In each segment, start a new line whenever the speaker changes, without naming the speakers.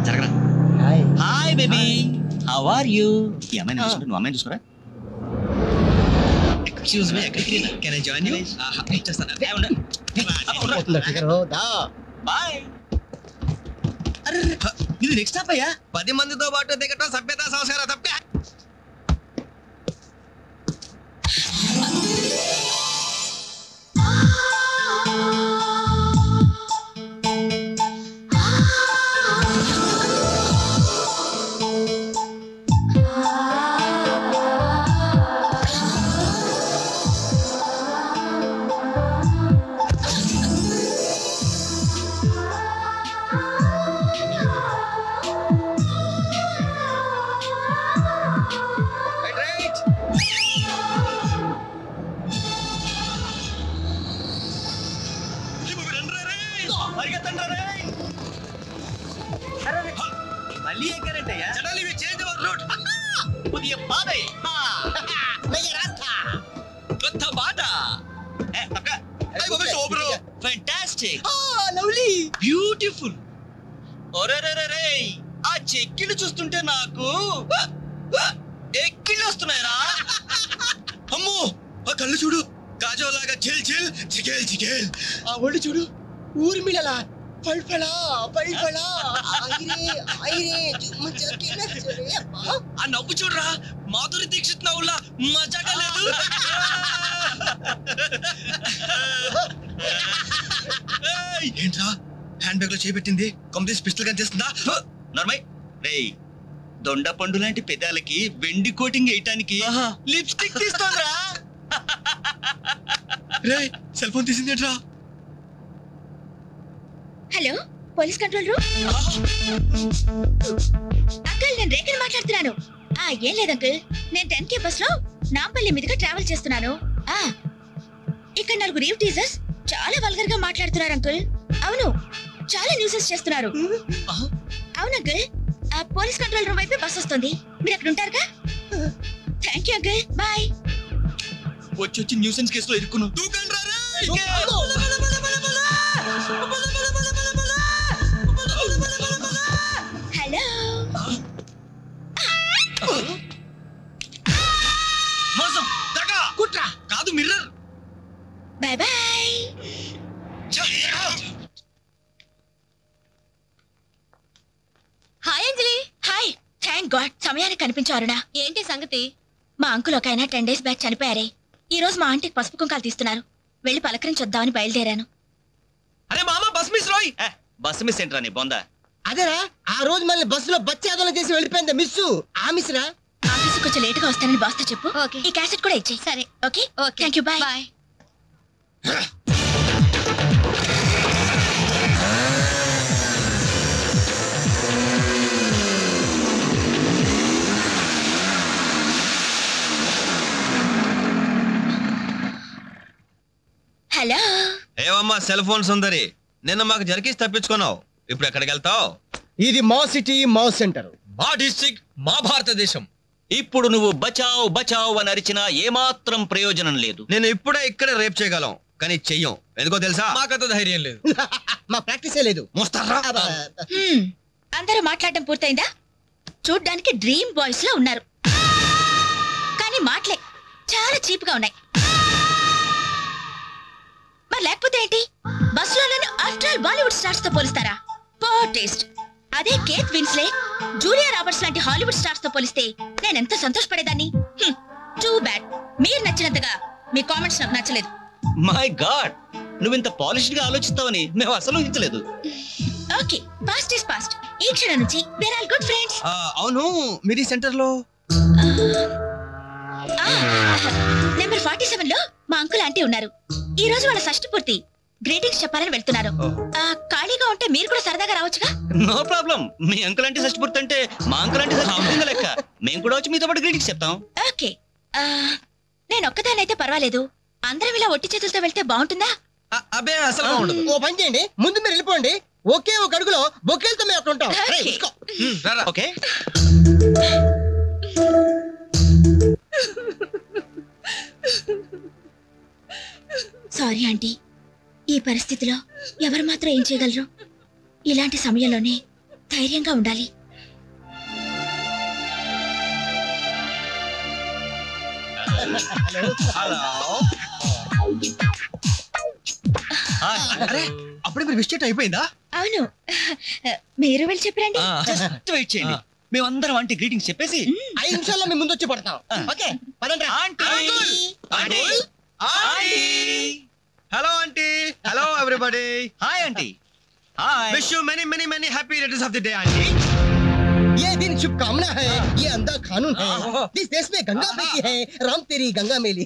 జరగరా. Hi baby, how are you? ఈ అమ్మాయిని చూసుకుంటే నువ్వు అమ్మాయిని చూసుకురా. Excuse me, can I join you? ఇచ్చేస్తాను. బాయ్. అరే ఇది నెక్స్ట్ స్టాప్ అయ్యా.
10 మందితో పాటు దిగటం సభ్యత సంస్కారం తప్పే.
మళ్ళీ ఎక్కారంటయ్యా. పుదియ బాధ కొత్త బాట. Fantastic, lovely, beautiful. ఒరేరేరే, ఆ చెక్కిళ్ళు చూస్తుంటే నాకు ఎక్కిళ్ళు వస్తున్నాయరా.
అమ్మో, ఆ కళ్ళు చూడు, కాజోలాగా చిల్ చిల్ చికేల్ చికేల్.
ఆ ఒళ్ళు చూడు, ఊర్మిళలా పల్పలా పల్పలా.
ఆ నవ్వు చూడరా, మాధురి దీక్షిత్ నవ్వులా మజాగా లేదు.
ఏంట్రా హ్యాండ్ బ్యాగ్ లో చేపెట్టింది? కంప్లీట్ పిస్టల్ గన్ చేస్తుందా?
నార్మల్ రేయ్, దొండ పండు లాంటి పెదాలకి వెండి కోటింగ్ వేయటానికి లిప్స్టిక్ తీస్తోందిరా.
రేయ్, సెల్ ఫోన్ తీసిందేంట్రా?
Hello, police control room. Uncle, నేను రేఖని మాట్లాడుతున్నాను. ఏం లేదు అంకుల్, నేను 10K బస్ లో నాంపల్లి మీదుగా ట్రావెల్ చేస్తున్నాను. ఇక్కడ 4 రీవ్ టీజర్స్ చాలా వల్గర్ గా మాట్లాడుతున్నారు అంకుల్. అవును, చాలా న్యూసెస్ చేస్తున్నారు. అవును అంకుల్, పోలీస్ కంట్రోల్ రూమ్ వైపు బస్ వస్తుంది. మీరు అక్కడ ఉంటారుగా? Thank you uncle, bye.
వచ్చి న్యూసెన్స్ కేసులో ఇరుక్కును.
హలో,
మోసం, దగ, కుట్ర కాదు, mirror.
Bye bye. Hi Anjali. Hi, thank god సమయానికి కనిపించారునా. ఏంటి సంగతి? మా అంకుల్ ఒక ఆయన 10 days బ్యాక్ చనిపోయారే. ఈ రోజు మా ఆంటీకి పసుపు కుంకాలు తీస్తున్నారు. వెళ్ళి పలకరించొద్దామని బయలుదేరాను.
అరే మామ, బస్ మిస్ రోయ్.
బస్ మిస్ ఏంట్రా నీ బొందా?
అదేరా, ఆ రోజు మళ్ళీ బస్సులో బచ్చాదోళన చేసి వెళ్ళిపోయింది మిస్. ఆ మిస్ రా.
ఆఫీస్ కొంచెం లేట్ గా వస్తానని బాస్ తో చెప్పు. ఈ క్యాసెట్ కూడా ఇచ్చేయి. సరే, okay. Thank you, bye bye. Hello.
ఏమమ్మా సెల్ ఫోన్ సుందరి, నిన్న మాకు జరికేసి తప్పించుకున్నావు. ఇప్పుడు ఎక్కడికి వెళ్తావు?
ఇది మా సిటీ, మా సెంటర్,
మా డిస్ట్రిక్ట్, మా భారతదేశం.
ఇప్పుడు నువ్వు బచావ్ బచావ్ అని అరిచినా ఏమాత్రం ప్రయోజనం లేదు.
నేను ఇప్పుడే ఇక్కడ రేప్ చేయగలం, కానీ చెయ్యం. ఎందుకో తెలుసా? మాకంత ధైర్యం లేదు.
మా ప్రాక్టీసే లేదు.
మోస్తారా?
అందరూ మాట్లాడటం పూర్తయిందా? చూడ్డానికి డ్రీమ్ బాయ్స్ లో ఉన్నారు, కానీ మాటలే చాలా చీప్ గా ఉన్నాయి. మరి లేకపోతే ఏంటి? బస్సులో నన్ను ఆఫ్టర్ ఆల్ బాలీవుడ్ స్టార్స్ తో పోలిస్తారా? Poor taste. అదే కేత్ విన్స్లే, జూలియా రాబర్ట్స్ లాంటి హాలీవుడ్ స్టార్స్ తో పోలిస్తే నేను ఎంత సంతోషపడేదాన్ని. టూ బ్యాడ్, మీరు నచ్చినంతగా మీ కామెంట్స్ నాకు నచ్చలేదు.
మై గాడ్, నువ్వు ఇంత పాలిష్డ్ గా ఆలోచిస్తావని మేము అసలు ఊహించలేదు.
Okay, past is past. ఈ క్షణం నుంచి వేర్ ఆల్ గుడ్ ఫ్రెండ్స్.
అవును, మీరు సెంటర్ లో
నెంబర్ 47 లో మా అంకుల్ ఆంటీ ఉన్నారు. ఈ రోజు వాళ్ళ షష్ఠి పూర్తి, గ్రీటింగ్స్ చెప్పాలని వెళ్తున్నారు. ఖాళీగా ఉంటే మీరు కూడా సరదాగా రావచ్చుగా?
No problem. మీ అంకుల్ అంటే షష్ఠి పూర్తి అంటే మా అంకుల్ అంటే షష్ఠి లెక్క. మేము కూడా వచ్చి మీతో పాటు గ్రీటింగ్స్ చెప్తాం.
ఓకే, నేను ఒక్కదానైతే పర్వాలేదు. అందరం ఇలా ఒట్టి చేతులతో వెళ్తే బాగుంటుందా?
అబ్బే అసలు ఉండదు.
ఓ పని చేయండి, ముందు మీరు వెళ్ళిపోండి. ఒకే ఒక అడుగులో బొక్కేలతో మేము అక్కడ ఉంటాం.
ఓకే.
సారీ ఆంటీ, ఈ పరిస్థితిలో ఎవరు మాత్రం ఏం చేయగలరు? ఇలాంటి సమయంలోనే ధైర్యంగా ఉండాలి.
అరే అప్పుడే మీరు విష్ చేయటం అయిపోయిందా?
అవును, మీరు వెళ్ళి చెప్పరండి.
జస్ట్ వెయిట్ చేయండి, మేమందరం ఆంటీ గ్రీటింగ్స్ చెప్పేసి
5 నిమిషాల్లో మీ ముందు వచ్చి పడతాం. ఓకే పదండి.
Hello aunty. Hello everybody.
Hi aunty. Hi.
Wish you many many many happy returns of the day aunty.
ये दिन शुभकामना है, ये अंधा कानून है. इस देश में गंगा बहती है, राम तेरी गंगा मेली.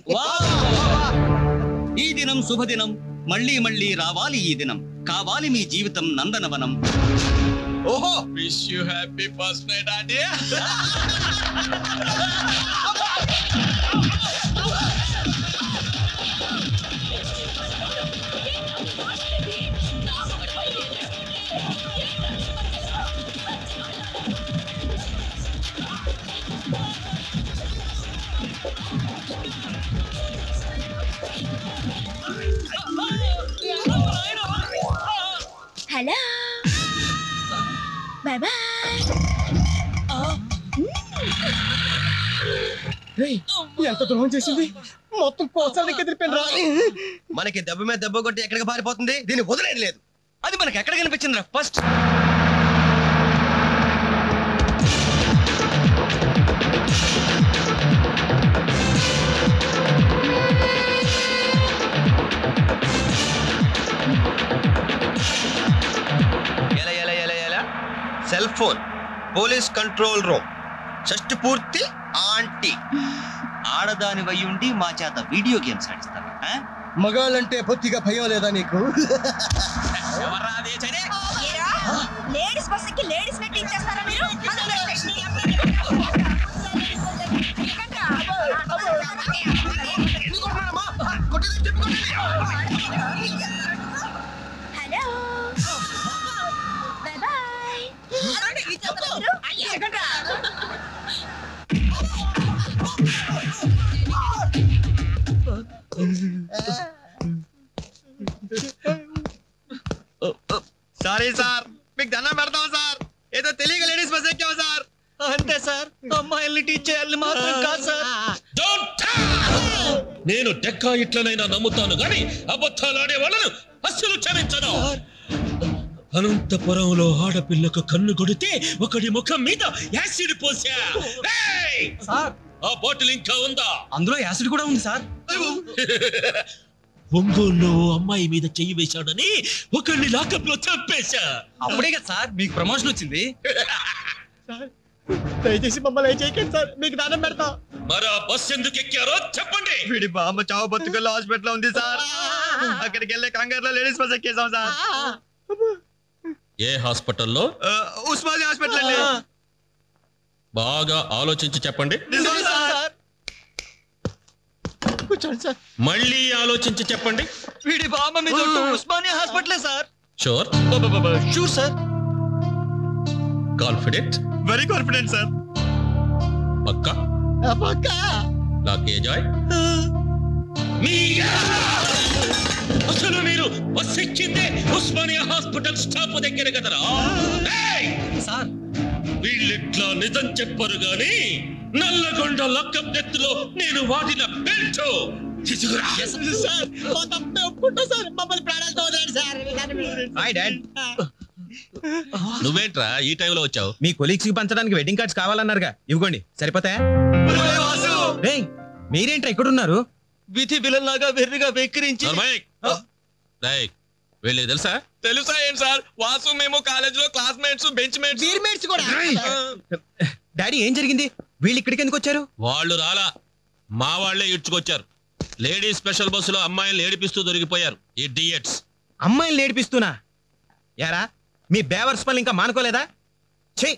ఈ దినం శుభదినం, మళ్ళీ మళ్ళీ రావాలి ఈ దినం, కావాలి మీ జీవితం నందనవనం.
ఓహో wish you happy first night aunty.
Hello, bye bye.
ఎంత ద్రోహం చేసింది, మొత్తం కోసానికి ఎదిరిపోయిన.
మనకి దెబ్బ మీద దెబ్బ కొట్టి ఎక్కడికి పారిపోతుంది, దీన్ని వదిలేదు లేదు.
అది మనకి ఎక్కడ కనిపించిందిరా first?
Cell phone, police control room, షష్టి పూర్తి ఆంటీ.
ఆడదాని వయ్యుండి మా చేత వీడియో గేమ్స్ ఆడిస్తాను.
మగాళ్ళంటే బొత్తిగా భయం లేదా నీకు?
లేడీస్ బస్ కి లేడీస్ నెట్ ఇచ్చేస్తారా మీరు? Hello, bye bye.
Sorry sir, మీకు దండం పెడతాం సార్. ఏదో తెలియక లేడీస్ బస్ ఎక్కాం సార్.
అంతే సార్, అమ్మాయిల్ని టీచ్ చేయాలని మాత్రం కాదు సార్.
నేను డెక్కా ఇట్లనైనా నమ్ముతాను గాని అబద్ధాలు ఆడే వాళ్ళను అస్సలు క్షమించను. అనంతపురంలో ఆడపిల్లకు కన్ను కొడితే ఒకడి ముఖం మీద యాసిడ్ పోసా. ఆ బాటిల్ ఇంకా ఉందా?
అందులో యాసిడ్ కూడా ఉంది సార్.
ఒంగోలులో అమ్మాయి మీద చెయ్యి వేశాడని ఒకరిని లాకప్ లో చంపేశా.
అప్పుడే కదా సార్ మీకు ప్రమోషన్ వచ్చింది.
దయచేసి మమ్మల్ని చేయకండి సార్, మీకు దానం పెడతాం.
మరి ఆ బస్ ఎందుకు ఎక్కారో చెప్పండి.
వీడి బామ్మ చావు బతుకుల్లో హాస్పిటల్ ఉంది సార్. అక్కడికి వెళ్ళే కంగారులో లేడీస్ బస్ ఎక్కేసాం సార్.
ఏ హాస్పిటల్లో?
ఉస్మానియా హాస్పిటల్ అండి.
బాగా ఆలోచించి చెప్పండి.
కూర్చోండి సార్.
మళ్ళీ ఆలోచించి చెప్పండి.
వీడి బామ్మ మీద ఉస్మానియా హాస్పిటలే sir.
Sure?
Sure sir.
Confident?
Very confident sir.
పక్కా?
పక్కా.
నాకే జాయ్. అసలు మీరు బస్ ఎక్కిందే ఉస్మానియా హాస్పిటల్ స్టాప్ దగ్గర కదరా?
సార్
వీళ్ళెట్లా నిజం చెప్పరు గాని నల్లగొండ లక్కప్ నెత్తులో నేను వాడిన బెల్ట్ తీసుకురా.
Hi dad.
నువ్వేంట్రా ఈ టైంలో వచ్చావు?
మీ కొలీగ్స్ కి పంచడానికి వెడ్డింగ్ కార్డ్స్ కావాలన్నారుగా, ఇవ్వండి సరిపోతాయా? రేయ్, మీరేంట్రా ఇక్కడ ఉన్నారు?
విధి విలన్ లాగా వెర్రిగా వెక్కిరించి
వీళ్ళకి తెలుసా?
తెలుసా ఏంటి సార్, వాసు మేము కాలేజ్ లో క్లాస్మేట్స్, బెంచ్ మేట్స్.
బీర్మేట్స్ కూడా.
డాడీ ఏం జరిగింది? వీళ్ళు ఇక్కడికి ఎందుకు వచ్చారు?
వాళ్ళు రాలా, మా వాళ్లే ఇడ్చుకొచ్చారు. లేడీస్ స్పెషల్ బస్సులో అమ్మాయిలు ఏడిపిస్తూ దొరికిపోయారు ఇడియట్స్.
అమ్మాయిలు ఏడిపిస్తున్నా? యారా మీ బేవర్స్ పనులు ఇంకా మానుకోలేదా? ఛీ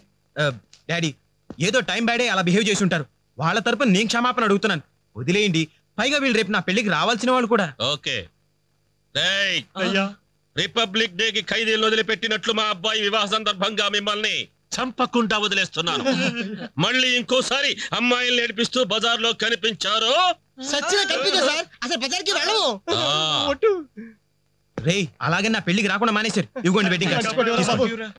డాడీ, ఏదో టైం బ్యాడే అలా బిహేవ్ చేసి ఉంటారు. వాళ్ళ తరపున నేను క్షమాపణ అడుగుతున్నాను, వదిలేయండి. పైగా వీళ్ళు రేపు నా పెళ్లికి రావాల్సిన వాళ్ళు కూడా.
ఓకే రిపబ్లిక్ డే కి ఖైదీలు వదిలిపెట్టినట్లు మా అబ్బాయి వివాహ సందర్భంగా మిమ్మల్ని చంపకుండా వదిలేస్తున్నాను. మళ్ళీ ఇంకోసారి అమ్మాయిలు నేర్పిస్తూ బజార్ లో కనిపించారు
సచ్చిగా కనిపించదు సార్, అసలు బజార్కి వెళ్ళము.
రేయ్, అలాగే నా పెళ్లికి రాకుండా మానేశారు. ఇవ్వండి వెడ్డింగ్ కార్డ్స్.